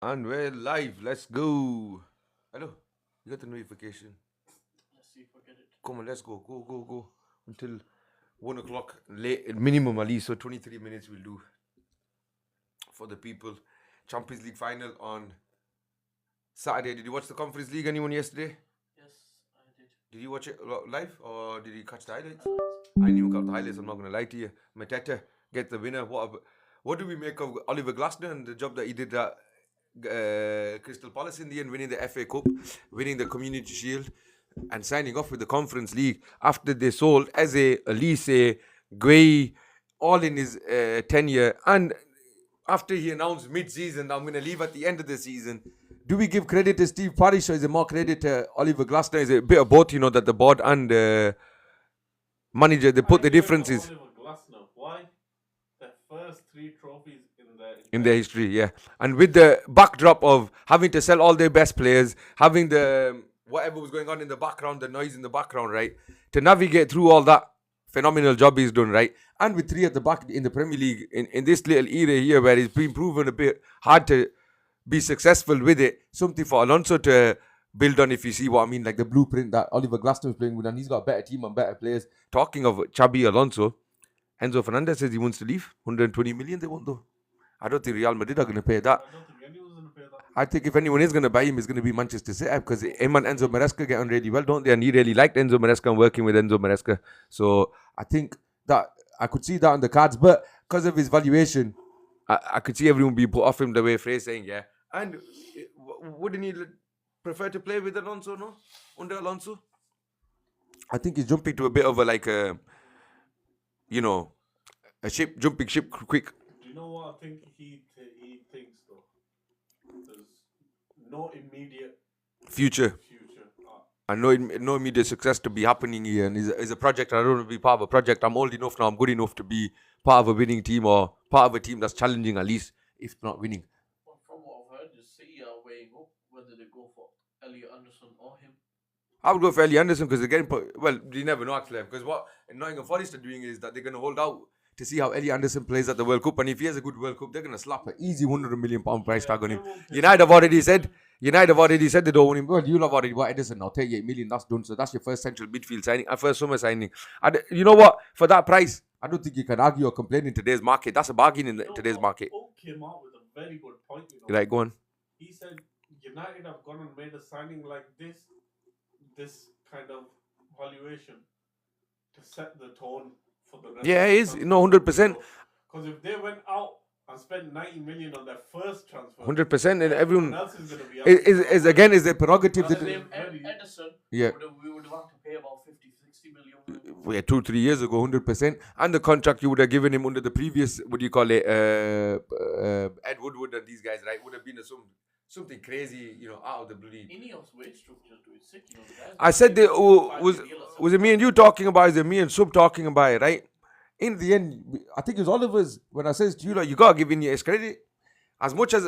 And we're live. Let's go. Hello. You got the notification. Let's see if I get it. Come on, let's go. Go. Until 1 o'clock. Late minimum at least. So 23 minutes we'll do for the people. Champions League final on Saturday. Did you watch the Conference League? Anyone yesterday? Yes, I did. Did you watch it live or did you catch the highlights? I didn't even catch the highlights. I'm not gonna lie to you. Mateta get the winner. What do we make of Oliver Glasner and the job that he did at Crystal Palace in the end, winning the FA Cup, winning the Community Shield, and signing off with the Conference League after they sold Eze, Elise, Gueye, all in his tenure, and after he announced mid-season, I'm going to leave at the end of the season. Do we give credit to Steve Parish or is it more credit to Oliver Glasner? Is it a bit of both, that the board and manager, they put the differences Oliver Glasner. Why? The first 3 trophies in their history, yeah. And with the backdrop of having to sell all their best players, having the whatever was going on in the background, the noise in the background, right? To navigate through all that, phenomenal job he's done, right? And with 3 at the back in the Premier League, in this little era here where it's been proven a bit hard to be successful with it, something for Alonso to build on, if you see what I mean, like the blueprint that Oliver Glasner was playing with, and he's got a better team and better players. Talking of Xabi Alonso, Enzo Fernandez says he wants to leave. 120 million they want though. I don't think Real Madrid are going to pay that. I don't think anyone's going to pay that. I think if anyone is going to buy him, it's going to be Manchester City because him and Enzo Maresca get on really well, don't they? And he really liked Enzo Maresca and working with Enzo Maresca. So I think that I could see that on the cards, but because of his valuation, I could see everyone be put off him the way Frey's saying, yeah. And wouldn't he prefer to play with Alonso, no? Under Alonso? I think he's jumping to a bit of a jumping ship quick. Do you know what I think he thinks though? There's no immediate Future. And no immediate success to be happening here. And it's a project. I don't want to be part of a project. I'm old enough now. I'm good enough to be part of a winning team or part of a team that's challenging at least, if not winning. Well, from what I've heard, the City are weighing up whether they go for Elliot Anderson or him. I would go for Elliot Anderson because again, well, you never know actually. Because what Nottingham Forest are doing is that they're going to hold out to see how Elliot Anderson plays at the World Cup. And if he has a good World Cup, they're going to slap an easy £100 million price tag on him. United have already said they don't want him. Well, you'll have already bought Edison now, 38 million, that's done. So that's your first central midfield signing, first summer signing. And you know what? For that price, I don't think you can argue or complain in today's market. That's a bargain in today's market. Oak came out with a very good point. Right, go on. He said United have gone and made a signing like this kind of valuation to set the tone for the rest. Yeah, it is. No, 100%. Because if they went out and spent 90 million on their first transfer, 100%, and everyone else is going to be is a prerogative. Edison, yeah, we would have had to pay about 50-60 million. Yeah, 2-3 years ago, 100%. And the contract you would have given him under the previous, what do you call it, Ed Woodward and these guys, right, would have been something crazy, out of the bloody. Ineos wage structure to its sick, I said was it me and you talking about? Is it me and Sub talking about it, right? In the end, I think it's Oliver's. When I says to you, you gotta give Ineos credit as much as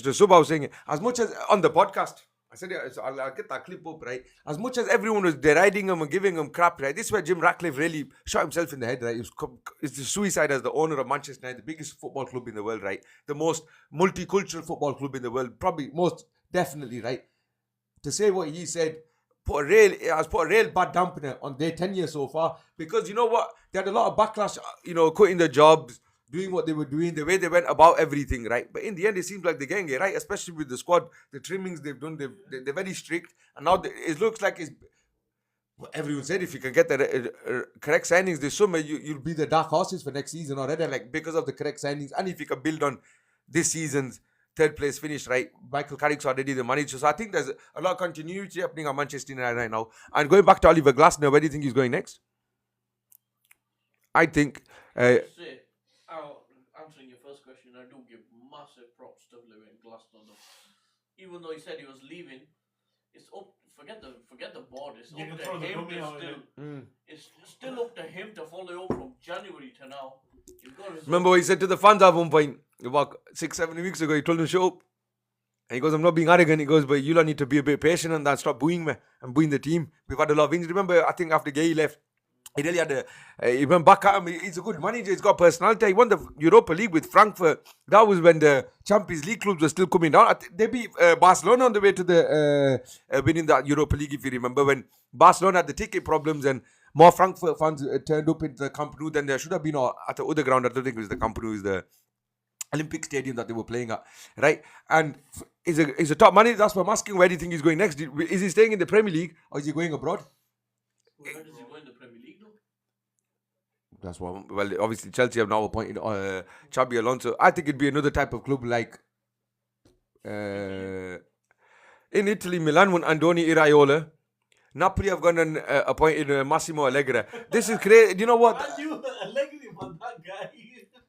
the Sub I was saying, as much as on the podcast. I said, I'll get that clip up, right? As much as everyone was deriding him and giving him crap, right? This is where Jim Ratcliffe really shot himself in the head, right? It's the suicide as the owner of Manchester United, the biggest football club in the world, right? The most multicultural football club in the world, probably most definitely, right? To say what he said, put a real bad dampener on their tenure so far. Because you know what? They had a lot of backlash, quitting their jobs, doing what they were doing, the way they went about everything, right? But in the end, it seems like they're getting it right, especially with the squad, the trimmings they've done, they're very strict. And now it looks like it's, well, everyone said if you can get the correct signings this summer, you'll be the dark horses for next season already, like because of the correct signings. And if you can build on this season's third place finish, right? Michael Carrick's already the manager. So I think there's a lot of continuity happening at Manchester United right now. And going back to Oliver Glasner, where do you think he's going next? I think... answering your first question, I do give massive props to Luis Glasner. Even though he said he was leaving, it's up. Forget the board. It's up to him to still. It's still up to him to follow up from January to now. Remember what he said to the fans at one point about 6-7 weeks ago? He told them to show up. And he goes, I'm not being arrogant. He goes, but you lot need to be a bit patient and that. Stop booing me and booing the team. We've had a lot of injuries. Remember, I think after Gay left, He really had he went back at him. He's a good manager. He's got personality. He won the Europa League with Frankfurt. That was when the Champions League clubs were still coming down. They beat Barcelona on the way to the winning that Europa League, if you remember, when Barcelona had the ticket problems and more Frankfurt fans turned up into the Camp Nou than there should have been at the other ground. I don't think it was the Camp Nou, it was the Olympic Stadium that they were playing at, right? And he's a top manager. That's why I'm asking, where do you think he's going next? Is he staying in the Premier League or is he going abroad? Where does he go in the Premier League, though? That's what. Well, obviously Chelsea have now appointed Xabi Alonso. I think it'd be another type of club like in Italy, Milan won Andoni Iraola. Napoli have gone and appointed Massimo Allegri. This is crazy. You know what? Allegri, but that guy.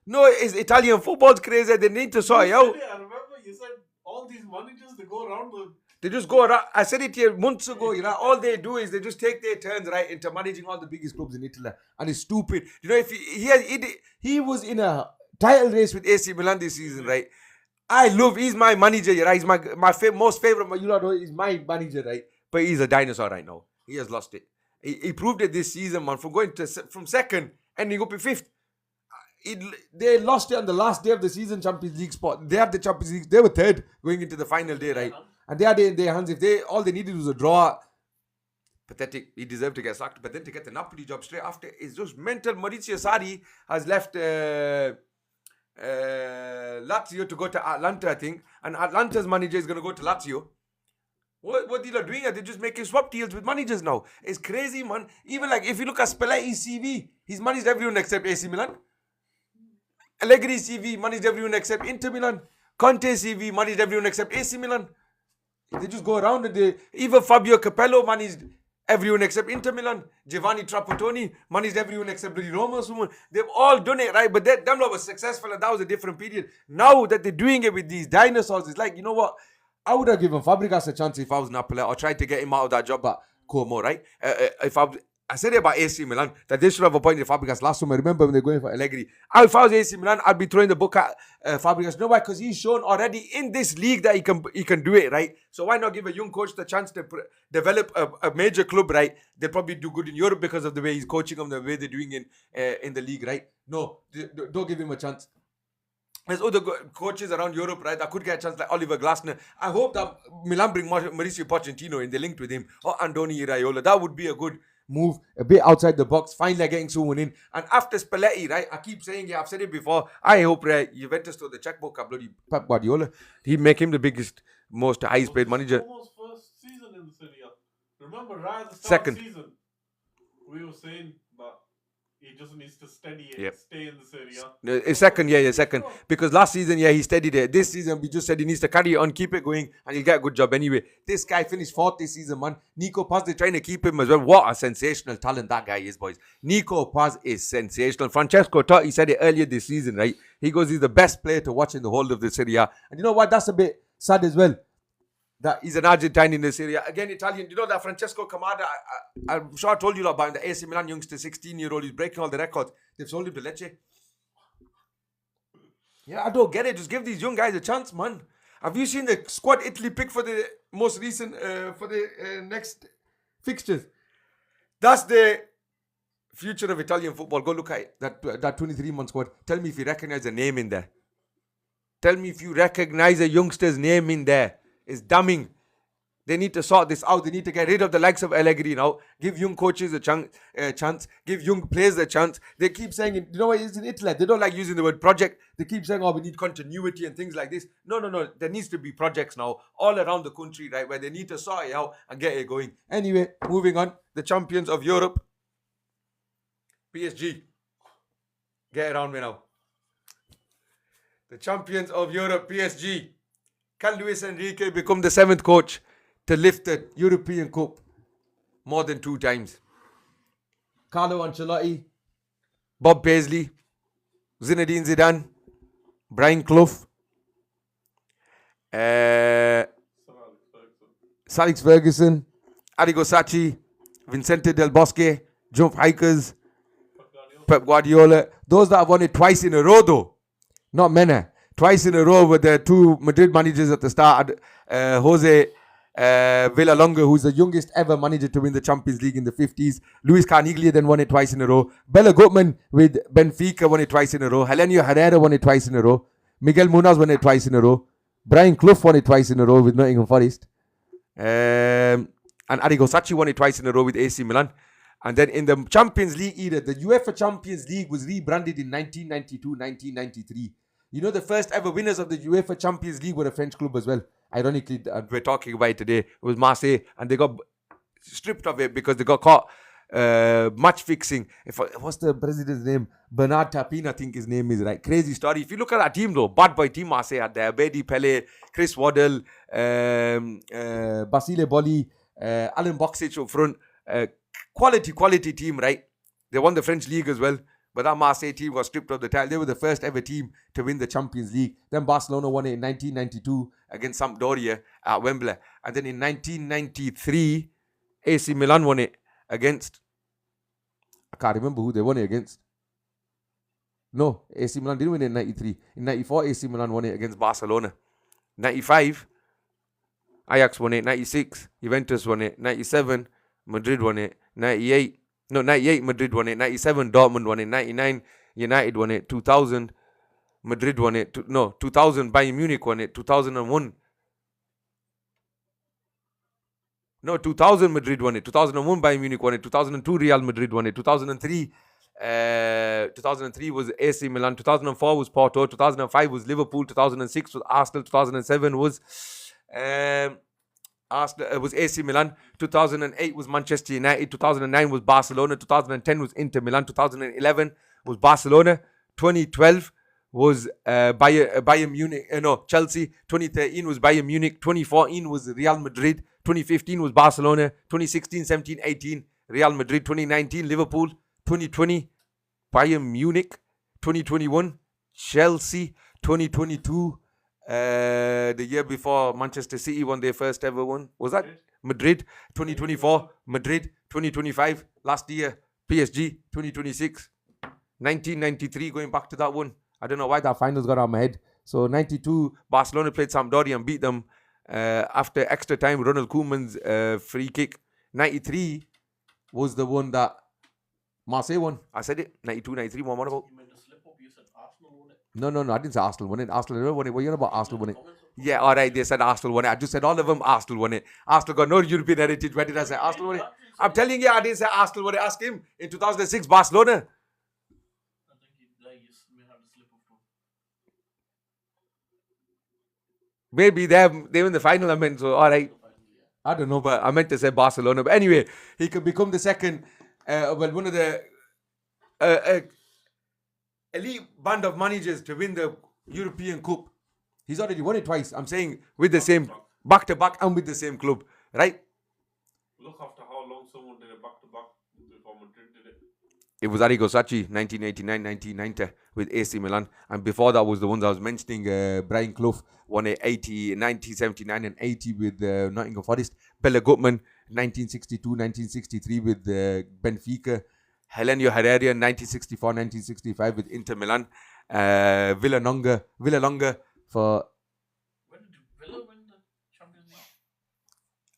No, it's Italian football's crazy. They need to sort it out. I remember you said all these managers, they go around the... They just go around. I said it here months ago. You know, all they do is they just take their turns right into managing all the biggest clubs in Italy, and it's stupid. You know, if he was in a title race with AC Milan this season, right? He's my manager, right? He's my most favorite. You know, he's my manager, right? But he's a dinosaur right now. He has lost it. He proved it this season, man. From second, ending up in fifth. They lost it on the last day of the season, Champions League spot. They had the Champions League. They were third going into the final day, right? And they had it in their hands. If all they needed was a draw, pathetic. He deserved to get sacked. But then to get the Napoli job straight after is just mental. Maurizio Sarri has left Lazio to go to Atlanta, I think. And Atlanta's manager is going to go to Lazio. What they are doing? They're just making swap deals with managers now. It's crazy, man. Even like if you look at Spalletti's CV, he's managed everyone except AC Milan. Allegri's CV managed everyone except Inter Milan. Conte's CV managed everyone except AC Milan. They just go around and even Fabio Capello managed everyone except Inter Milan. Giovanni Trapattoni managed everyone except Roma. They've all done it, right? But them lot was successful and that was a different period. Now that they're doing it with these dinosaurs, it's like, you know what? I would have given Fabregas a chance if I was Napoli or tried to get him out of that job at Como, right? I said it about AC Milan, that they should have appointed Fabregas last summer. Remember when they were going for Allegri? If I was AC Milan, I'd be throwing the book at Fabregas. You know why? Because he's shown already in this league that he can do it, right? So why not give a young coach the chance to develop a major club, right? They'll probably do good in Europe because of the way he's coaching them, the way they're doing in the league, right? No, don't give him a chance. There's other coaches around Europe, right, that could get a chance like Oliver Glasner. I hope that Milan bring Mauricio Pochettino in, they linked with him, or Andoni Iraola. That would be a good move, a bit outside the box, finally getting someone in. And after Spalletti, right, I keep saying it, I've said it before, I hope, right, Juventus to the checkbook of bloody Pep Guardiola. He'd make him the biggest, most highest paid manager. Almost first season in the Serie A. Remember, right at the start Second. of the season, we were saying that he just needs to steady it, Yep. stay in the Serie A. Second. Because last season, he steadied it. This season, we just said he needs to carry it on, keep it going, and he'll get a good job anyway. This guy finished fourth this season, man. Nico Paz, they're trying to keep him as well. What a sensational talent that guy is, boys. Nico Paz is sensational. Francesco Totti said it earlier this season, right? He goes, he's the best player to watch in the whole of the Serie A. And you know what? That's a bit sad as well. That he's an Argentine in this area. Again, Italian. You know that Francesco Camada, I'm sure I told you about him, the AC Milan youngster, 16-year-old. He's breaking all the records. They've sold him to Lecce. Yeah, I don't get it. Just give these young guys a chance, man. Have you seen the squad Italy picked for the most recent, for the next fixtures? That's the future of Italian football. Go look at it. That 23-man squad. Tell me if you recognize a name in there. Tell me if you recognize a youngster's name in there. It's damning. They need to sort this out. They need to get rid of the likes of Allegri now. Give young coaches a chance. Give young players a chance. They keep saying, you know what, it's in Italy. They don't like using the word project. They keep saying, oh, we need continuity and things like this. No. There needs to be projects now all around the country, right, where they need to sort it out and get it going. Anyway, moving on. The champions of Europe. PSG. Get around me now. The champions of Europe, PSG. Can Luis Enrique become the 7th coach to lift the European Cup more than 2 times? Carlo Ancelotti, Bob Paisley, Zinedine Zidane, Brian Clough, Sir Alex Ferguson, Arrigo Sacchi, Vincente Del Bosque, John Heikers, Pep Guardiola. Those that have won it twice in a row though, not many. Twice in a row with the 2 Madrid managers at the start, Jose Villalonga, who's the youngest ever manager to win the Champions League in the 50s. Luis Carniglia then won it twice in a row. Bela Gutmann with Benfica won it twice in a row. Helenio Herrera won it twice in a row. Miguel Munoz won it twice in a row. Brian Clough won it twice in a row with Nottingham Forest. And Arrigo Sacchi won it twice in a row with AC Milan. And then in the Champions League era, the UEFA Champions League was rebranded in 1992-1993. You know, the first ever winners of the UEFA Champions League were a French club as well. Ironically, we're talking about it today. It was Marseille, and they got stripped of it because they got caught match fixing. What's the president's name? Bernard Tapie, I think his name is, right? Crazy story. If you look at that team though, bad boy team Marseille had there. Bedi Pele, Chris Waddle, Basile Boli, Alan Boksic up front. Quality team, right? They won the French league as well. But that Marseille team was stripped of the title. They were the first ever team to win the Champions League. Then Barcelona won it in 1992 against Sampdoria at Wembley. And then in 1993, AC Milan won it against... I can't remember who they won it against. No, AC Milan didn't win it in 93. In 94, AC Milan won it against Barcelona. 95, Ajax won it. 96, Juventus won it. 97, Madrid won it. 98, Madrid won it. 97, Dortmund won it. 99, United won it. 2000, Madrid won it. 2000, Bayern Munich won it. 2001. 2000, Madrid won it. 2001, Bayern Munich won it. 2002, Real Madrid won it. 2003 was AC Milan. 2004 was Porto. 2005 was Liverpool. 2006 was Arsenal. 2007 was... Arsenal, it was AC Milan. 2008 was Manchester United. 2009 was Barcelona. 2010 was Inter Milan. 2011 was Barcelona. 2012 was Bayern Munich. Chelsea. 2013 was Bayern Munich. 2014 was Real Madrid. 2015 was Barcelona. 2016, 17, 18 Real Madrid. 2019 Liverpool. 2020 Bayern Munich. 2021 Chelsea. 2022 the year before Manchester City won their first ever one. Was that Madrid? 2024 Madrid. 2025 last year PSG. 2026 1993 going back to that one. I don't know why that finals got out of my head. So 92 Barcelona played Sampdoria and beat them after extra time. Ronald Koeman's free kick. 93 was the one that Marseille won. I said it. 92, 93. What about? You made a slip up. You said Arsenal won it. No, I didn't say Arsenal won it. Arsenal never won it. What are you about? Arsenal won it. Yeah, alright, they said Arsenal won it. I just said all of them Arsenal won it. Arsenal got no European heritage. Where did I say Arsenal won it? I'm telling you, I didn't say Arsenal won it. Ask him. In 2006, Barcelona. I think you may have a slip up too. Maybe they were in the final, I meant. So, alright. I don't know, but I meant to say Barcelona. But anyway, he could become the second, one of the elite band of managers to win the European Cup. He's already won it twice. I'm saying with the same back-to-back and with the same club, right? Look after how long someone did it back-to-back before Madrid did it. It was Arrigo Sacchi, 1989-1990 with AC Milan. And before that was the ones I was mentioning. Brian Clough won it 1979 and 80 with Nottingham Forest. Bela Gutmann, 1962-1963 with Benfica. Helenio Herrera, 1964-1965 with Inter Milan. Villalonga for... When did Villa win the Champions League?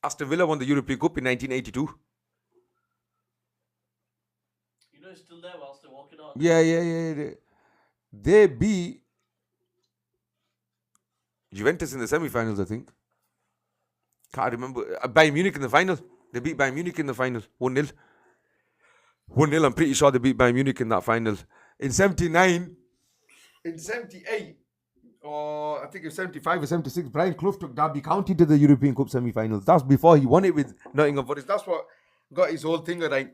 Aston Villa won the European Cup in 1982. You know, it's still there whilst they're walking out. Yeah. They beat Juventus in the semi-finals, I think. Can't remember. Bayern Munich in the final. They beat Bayern Munich in the final. 1-0. 1-0, I'm pretty sure they beat Bayern Munich in that final. In 79, in 78, or I think it was 75 or 76, Brian Clough took Derby County to the European Cup semi-finals. That's before he won it with Nottingham Forest. That's what got his whole thing right.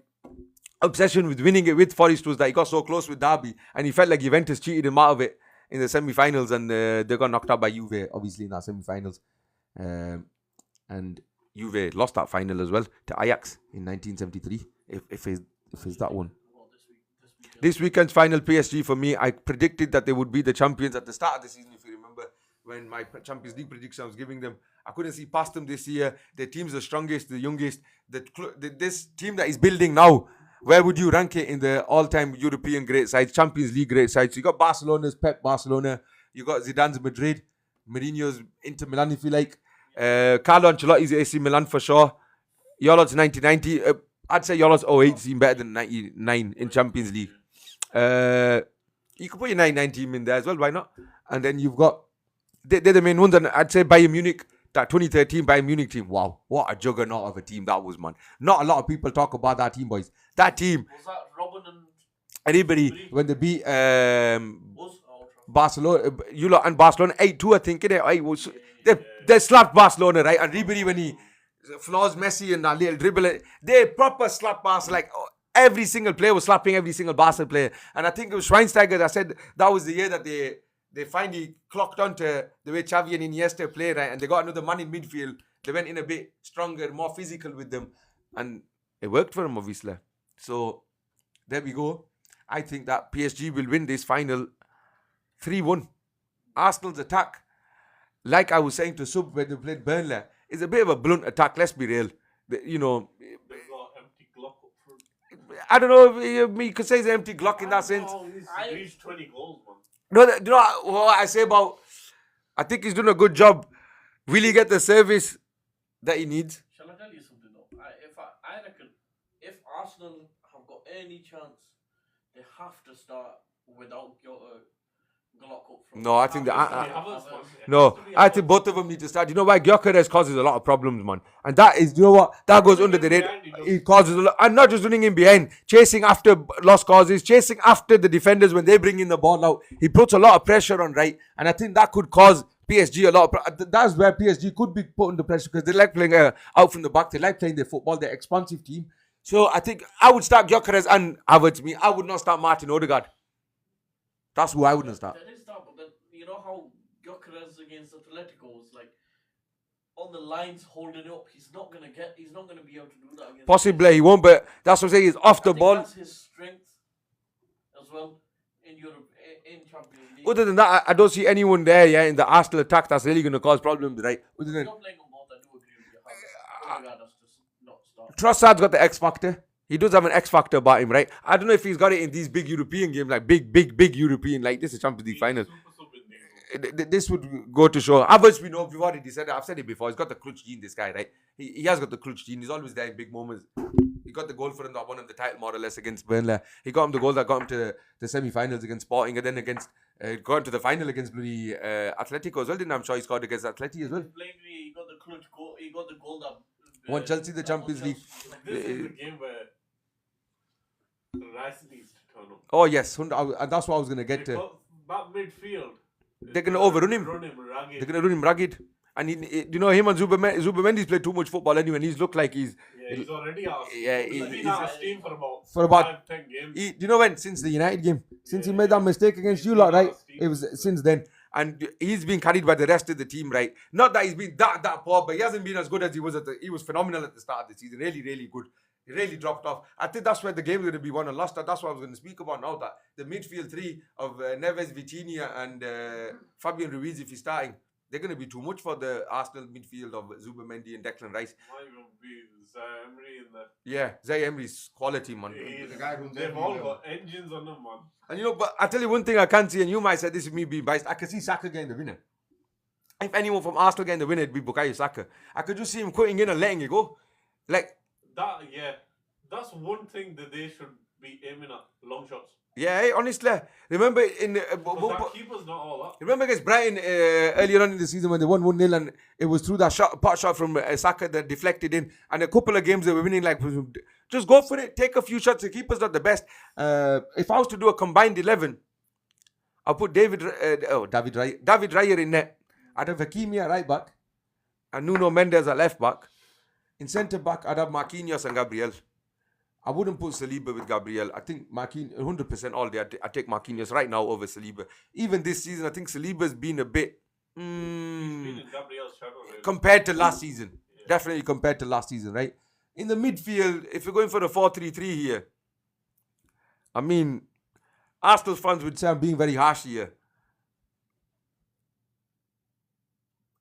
Obsession with winning it with Forest was that he got so close with Derby and he felt like Juventus cheated him out of it in the semi-finals, and they got knocked out by Juve, obviously, in that semi-finals. And Juve lost that final as well to Ajax in 1973, if it's that one. This weekend's final, PSG for me. I predicted that they would be the champions at the start of the season, if you remember, when my Champions League prediction I was giving them. I couldn't see past them this year. Their team's the strongest, the youngest. This team that is building now, where would you rank it in the all-time European great sides, Champions League great sides? You got Barcelona's Pep Barcelona. You got Zidane's Madrid, Mourinho's Inter Milan, if you like. Carlo Ancelotti's AC Milan for sure. Yolo's 1990. I'd say Yolo's 08 seem better than 99 in Champions League. You could put your 99 team in there as well, why not? And then you've got, they're the main ones, and I'd say Bayern Munich, that 2013 Bayern Munich team, wow, what a juggernaut of a team that was, man. Not a lot of people talk about that team, boys. That team, Was that Robin and anybody, when they beat Barcelona, you lot and Barcelona 8-2, I think, innit? They slapped Barcelona, right? And Ribery, when he flaws Messi and that little dribble, they proper slap Barca, like every single player was slapping every single Barca player. And I think it was Schweinsteiger that said that was the year that they finally clocked onto the way Xavi and Iniesta play, right? And they got another man in midfield. They went in a bit stronger, more physical with them. And it worked for them, obviously. So, there we go. I think that PSG will win this final 3-1. Arsenal's attack, like I was saying to Sub when they played Burnley, is a bit of a blunt attack, let's be real. You know, They've got empty Glock up front. I don't know if you could say it's an empty Glock in that sense. He's reached 20 goals, man. No, do you know what I say about, I think he's doing a good job. Will he get the service that he needs? Shall I tell you something though? I reckon if Arsenal have got any chance, they have to start without Glock up front. No, I think I think both of them need to start. You know why? Gyökeres causes a lot of problems, man. And that is, you know what? That goes under the radar. He causes a lot. And not just running in behind, chasing after lost causes, chasing after the defenders when they bring in the ball out. He puts a lot of pressure on, right? And I think that could cause PSG a lot of that's where PSG could be put under pressure because they like playing out from the back. They like playing their football. They're expansive team. So I think I would start Gyökeres and Havertz. I would not start Martin Odegaard. That's who I wouldn't start. That is that, but then, you know how Gyökeres against Atletico was like on the lines holding it up. He's not gonna be able to do that against Possibly he won't, but that's what I'm saying. He's off the ball. That's his strength as well in Europe, in Champions League. Other than that, I don't see anyone there, in the Arsenal attack that's really going to cause problems, right? Other than Not playing on both, I do agree with you. Odegaard has to not start. Trossard's got the X factor. He does have an X factor about him, right? I don't know if he's got it in these big European games, like big European, like this is Champions League final. This would go to show. Havertz, we know, we've already said it. I've said it before. He's got the clutch gene, this guy, right? He has got the clutch gene. He's always there in big moments. He got the goal for him that won him the title, more or less, against Burnley. He got him the goal that got him to the semi-finals against Sporting, and then got into the final against bloody Atletico as well, didn't I? I'm sure he scored against Atleti as well. He got the clutch goal. He got the goal that Won Chelsea the Champions League. This is the game where Rice needs to turn up. Oh yes, and that's what I was going to get to. Because that midfield, They're going to overrun him. Run him ragged. They're going to run him ragged. And you know, him and Zubermendi's played too much football anyway, and he's looked like he's already out. Yeah, he's been out of steam for about 5-10 games. Do you know when? Since the United game. Since he made that mistake against you lot, right? It was since then. And he's been carried by the rest of the team, right? Not that he's been that poor, but he hasn't been as good as he was he was phenomenal at the start of the season. Really, really good. He really dropped off. I think that's where the game's going to be won and lost. That's what I was going to speak about now. That the midfield three of Neves, Vitinha, and Fabian Ruiz, if he's starting, they're going to be too much for the Arsenal midfield of Zubermendi and Declan Rice. Might even be Zaire Emery in there. Yeah, Zaire Emery's quality, man. They've all got engines on them, man. And you know, but I tell you one thing I can't see, and you might say this is me being biased. I can see Saka getting the winner. If anyone from Arsenal getting the winner, it'd be Bukayo Saka. I could just see him cutting in and letting it go. Like that's one thing that they should be aiming at, long shots. Yeah, honestly, remember in that keeper's not all that. Remember against Brighton earlier on in the season when they won 1-0 and it was through that pot shot from Saka that deflected in, and a couple of games they were winning. Like, just go for it, take a few shots. The keeper's not the best. If I was to do a combined 11, I'll put David Raya in net. I'd have Hakimi at right back and Nuno Mendes at left back. In centre back, I'd have Marquinhos and Gabriel. I wouldn't put Saliba with Gabriel. I think Marquinhos, 100% all day, I take Marquinhos right now over Saliba. Even this season, I think Saliba's been a bit He's been in Gabriel's shadow, really. compared to last season. Yeah. Definitely compared to last season, right? In the midfield, if you're going for a 4-3-3 here, I mean, Arsenal fans would say I'm being very harsh here.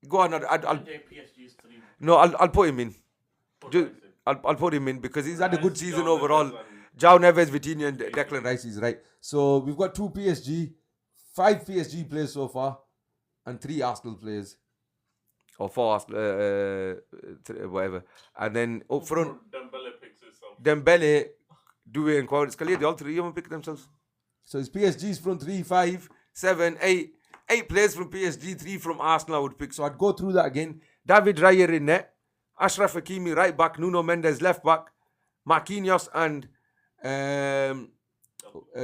Go on, I'll put him in. I'll put him in because he's had a good season overall. João Neves, Vitinha, and Declan Rice is right. So we've got 5 PSG players so far, and 3 Arsenal players. or 4 whatever. And then up front, Dembele picks himself. Dembele, Doué and Kvaratskhelia, they all three of them pick themselves. So it's PSG's front 3, 5, 7, 8. 8 players from PSG, 3 from Arsenal I would pick. So I'd go through that again. David Raya in net, Ashraf Hakimi right back, Nuno Mendes left back, Marquinhos and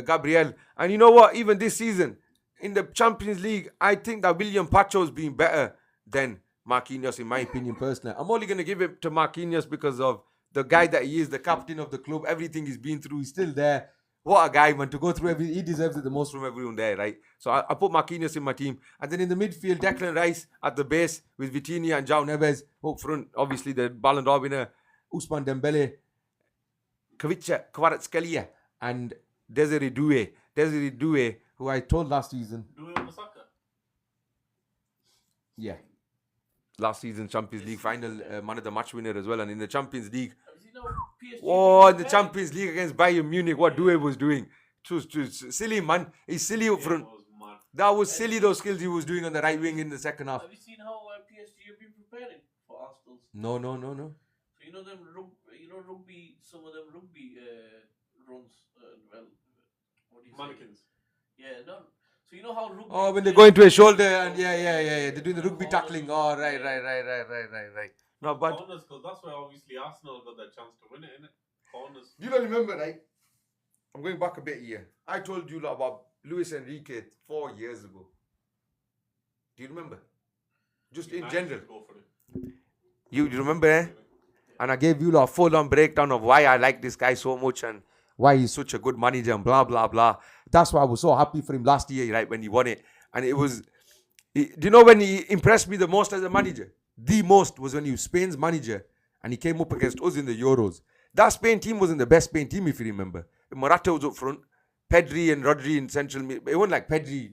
Gabriel. And you know what? Even this season, in the Champions League, I think that William Pacho's been better than Marquinhos, in my opinion, personally. I'm only going to give it to Marquinhos because of the guy that he is, the captain of the club, everything he's been through, he's still there. What a guy, man, to go through everything. He deserves it the most from everyone there, right? So I put Marquinhos in my team. And then in the midfield, Declan Rice at the base with Vitinha and João Neves. Up front, obviously, the Ballon d'Or winner, Ousmane Dembele, Kvaratskhelia, and Desiree Doué. Desiree Doué, who I told last season. Doué on the soccer? Yeah. Last season Champions League final, man of the match winner as well. And in the Champions League, in the Champions League against Bayern Munich, what Doué was doing. It was silly, man. He's silly up front. That was silly, those skills he was doing on the right wing in the second half. Have you seen how PSG have been preparing for Arsenal? No. So you know them rugby, some of them rugby runs, well, what do you Mannequins. say? Yeah, no. So you know how rugby... Oh, when they go into a shoulder and yeah. They're doing the rugby tackling. Oh, right. No, but... Corners, because that's where obviously Arsenal got their chance to win it, innit? Corners. You don't remember, right? I'm going back a bit here. I told you about Luis Enrique 4 years ago. Do you remember? Just in general. Go for it. You remember, eh? And I gave you a full-on breakdown of why I like this guy so much and why he's such a good manager and blah, blah, blah. That's why I was so happy for him last year, right, when he won it. And it was... do you know when he impressed me the most as a manager? The most was when he was Spain's manager and he came up against us in the Euros. That Spain team wasn't the best Spain team, if you remember. Morata was up front. Pedri and Rodri in central mid. It wasn't like Pedri...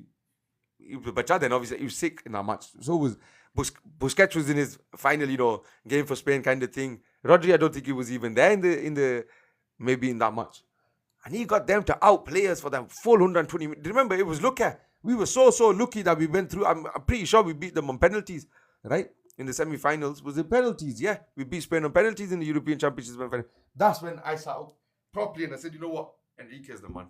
He was better then, obviously. He was sick in that match. So was... Busquets was in his final, game for Spain kind of thing. Rodri, I don't think he was even there in the maybe in that match. And he got them to outplay us for them full 120 minutes. Remember, it was lucky. We were so lucky that we went through. I'm pretty sure we beat them on penalties, right? In the semi-finals. Was it penalties? Yeah. We beat Spain on penalties in the European Championships. That's when I sat up properly and I said, you know what? Enrique is the man.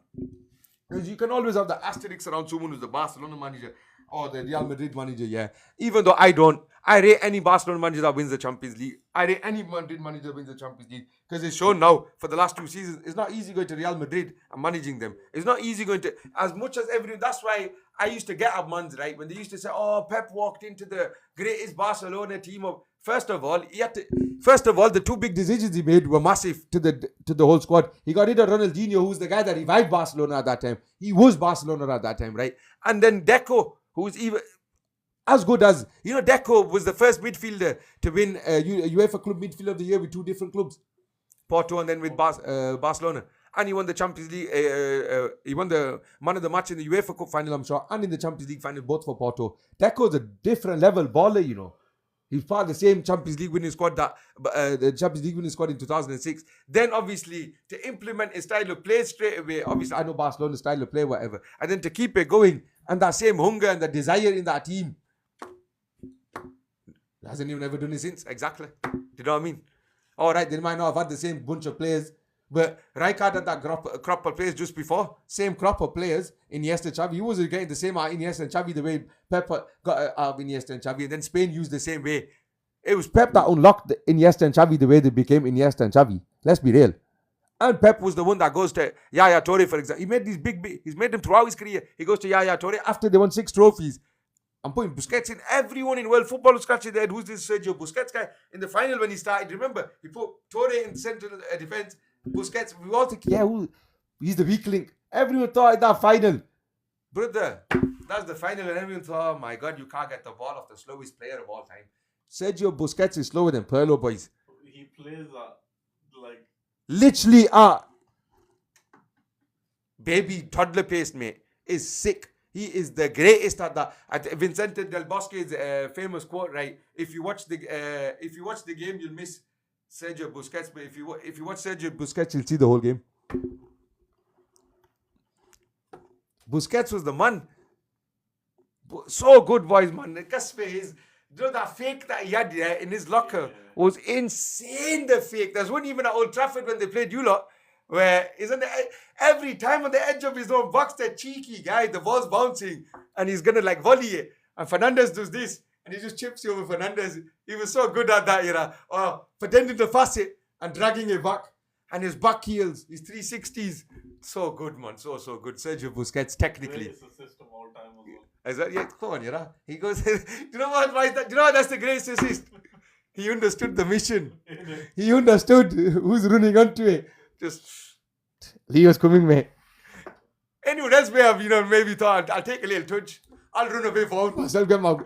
Because you can always have the asterisk around someone who's the Barcelona manager or the Real Madrid manager, yeah. Even though I don't. I rate any Barcelona manager that wins the Champions League. I rate any Madrid manager that wins the Champions League. Because it's shown now, for the last 2 seasons, it's not easy going to Real Madrid and managing them. It's not easy going to... As much as everyone... That's why I used to get up Mans, right? When they used to say, oh, Pep walked into the greatest Barcelona team of... First of all, the 2 big decisions he made were massive to the whole squad. He got rid of Ronaldinho, who was the guy that revived Barcelona at that time. He was Barcelona at that time, right? And then Deco, who's even as good as... Deco was the first midfielder to win UEFA Club Midfielder of the Year with 2 different clubs. Porto and then with Barcelona. And he won the Champions League. He won the man of the match in the UEFA Cup final, I'm sure. And in the Champions League final, both for Porto. Deco's a different level baller, He's part of the same Champions League winning squad the Champions League winning squad in 2006. Then obviously to implement his style of play straight away. Obviously I know Barcelona's style of play, whatever. And then to keep it going and that same hunger and the desire in that team. He hasn't even ever done it since. Exactly. Do you know what I mean? All right, they might not have had the same bunch of players, but Rijkaard had that crop of players just before. Same crop of players. Iniesta, Xavi. He wasn't getting the same out of Iniesta and Xavi the way Pep got out of Iniesta and Xavi. And then Spain used the same way. It was Pep that unlocked Iniesta and Xavi the way they became Iniesta and Xavi. Let's be real. And Pep was the one that goes to Yaya Toure, for example. He made these he's made them throughout his career. He goes to Yaya Toure after they won 6 trophies. I'm putting Busquets in. Everyone in world football was scratching their head. Who's this Sergio Busquets guy? In the final when he started, remember, he put Toure in central defense. Busquets, we all think, he's the weak link. Everyone thought in that final, brother, that's the final, and everyone thought, oh my God, you can't get the ball off the slowest player of all time. Sergio Busquets is slower than Pirlo, boys. He plays like... Literally, baby toddler pace, mate, is sick. He is the greatest at that. Vicente Del Bosque's famous quote, right? If you watch the game, you'll miss Sergio Busquets, but if you watch Sergio Busquets, you'll see the whole game. Busquets was the man. So good, boys, man. You know that fake that he had in his locker was insane. The fake. There's one even at Old Trafford when they played you lot, where isn't it every time on the edge of his own box, that cheeky guy, the ball's bouncing and he's gonna like volley it, and Fernandes does this and he just chips you over Fernandes. He was so good at that, pretending to pass it and dragging it back, and his back heels, his 360s, so good, man, so good. Sergio Busquets technically. Greatest assist of all time as well. Is that, yeah, come on, he goes. Do you know what? Why is that? Do you know what? That's the greatest assist. He understood the mission. He understood who's running onto it. Just Leo's coming, mate. Anyone else may have, maybe thought, I'll take a little touch. I'll run a bit forward myself, get my.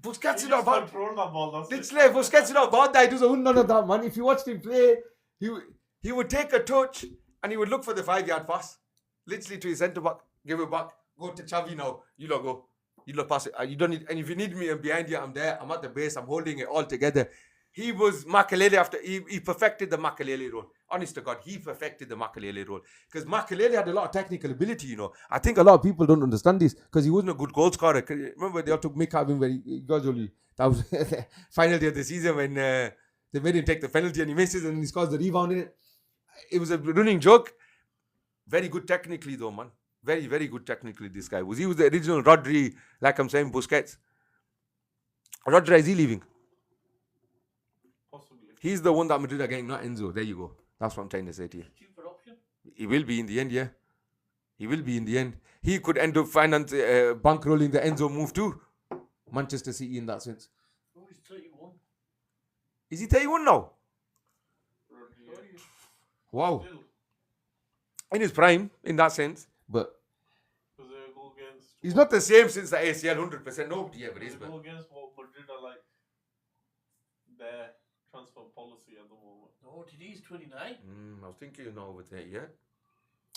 Busquets is not bad. Busquets is not bad. He does none of that, man. If you watched him play, he would take a touch and he would look for the 5-yard pass, literally to his centre back, give it back. Go to Xavi now. You lot go. You lot pass it. You don't need. And if you need me, I'm behind you. I'm there. I'm at the base. I'm holding it all together. He was Makelele after he perfected the Makelele role. Honest to God, he perfected the Makelele role because Makelele had a lot of technical ability. I think a lot of people don't understand this because he wasn't a good goal scorer. Remember, they all took make out of him when he got only. That was the final day of the season when they made him take the penalty and he misses and he scores the rebound in it. It was a running joke. Very good technically, though, man. Very, very good technically, this guy. He was the original Rodri, like I'm saying, Busquets. Rodri, is he leaving? Possibly. He's the one that Madrid are getting, not Enzo. There you go. That's what I'm trying to say to you. Cheaper option? He will be in the end, yeah. He will be in the end. He could end up bankrolling the Enzo move too. Manchester City in that sense. Oh, he's 31. Is he 31 now? Rodri, Wow. Still. In his prime, in that sense. But Because they go against. he's not the same since the ACL, 100%. Nobody ever is. They go against what Madrid are like. Their transfer policy at the moment. Oh, he's 29. I was thinking now over there, yeah.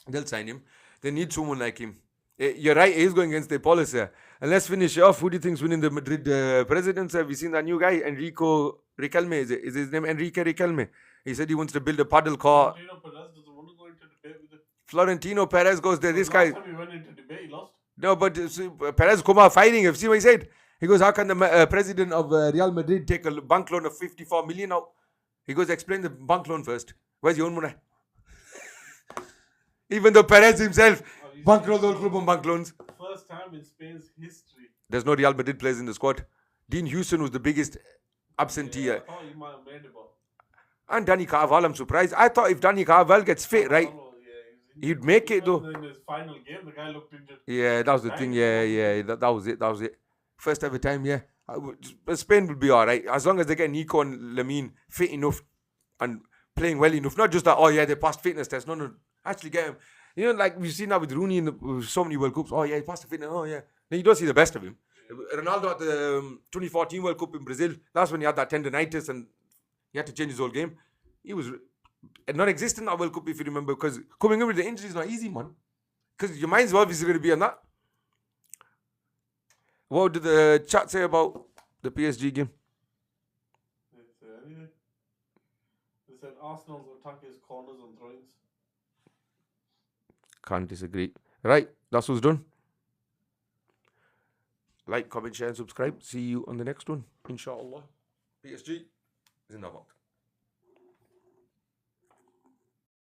They'll sign him. They need someone like him. You're right, he's going against the policy. And let's finish off. Who do you think's winning the Madrid presidency? Have you seen that new guy? Enrico Riquelme, is his name Enrique Riquelme? He said he wants to build a paddle car. Florentino Perez doesn't want to go into debate with it. Florentino Perez goes there. This guy. Last time he went into debate, he lost. No, but Perez come out fighting. Have you seen what he said? He goes, how can the president of Real Madrid take a bank loan of 54 million out? He goes, explain the bank loan first. Where's your own money? Even though Perez himself bankrolled the whole club on bank loans. First time in Spain's history. There's no Real Madrid players in the squad. Dean Houston was the biggest absentee. I thought he might have made it, but. And Danny Carvalho, I'm surprised. I thought if Danny Carvalho gets fit, right, he'd make it though. In his final game, the guy looked injured. Yeah, that was the thing. Yeah. That was it. First ever time, yeah. Spain will be all right. As long as they get Nico and Lamine fit enough and playing well enough. Not just that, they passed fitness test. No. Actually get him. Like we've seen that with Rooney in so many World Cups. He passed the fitness. Then you don't see the best of him. Ronaldo at the 2014 World Cup in Brazil, that's when he had that tendonitis and he had to change his whole game. He was non-existent at World Cup, if you remember, because coming in with the injury is not easy, man. Because your mind's obviously going to be on that. What did the chat say about the PSG game? They didn't say anything. They said Arsenal's attack is corners and throw-ins. Can't disagree. Right, that's what's done. Like, comment, share and subscribe. See you on the next one. Inshallah. PSG is in the box.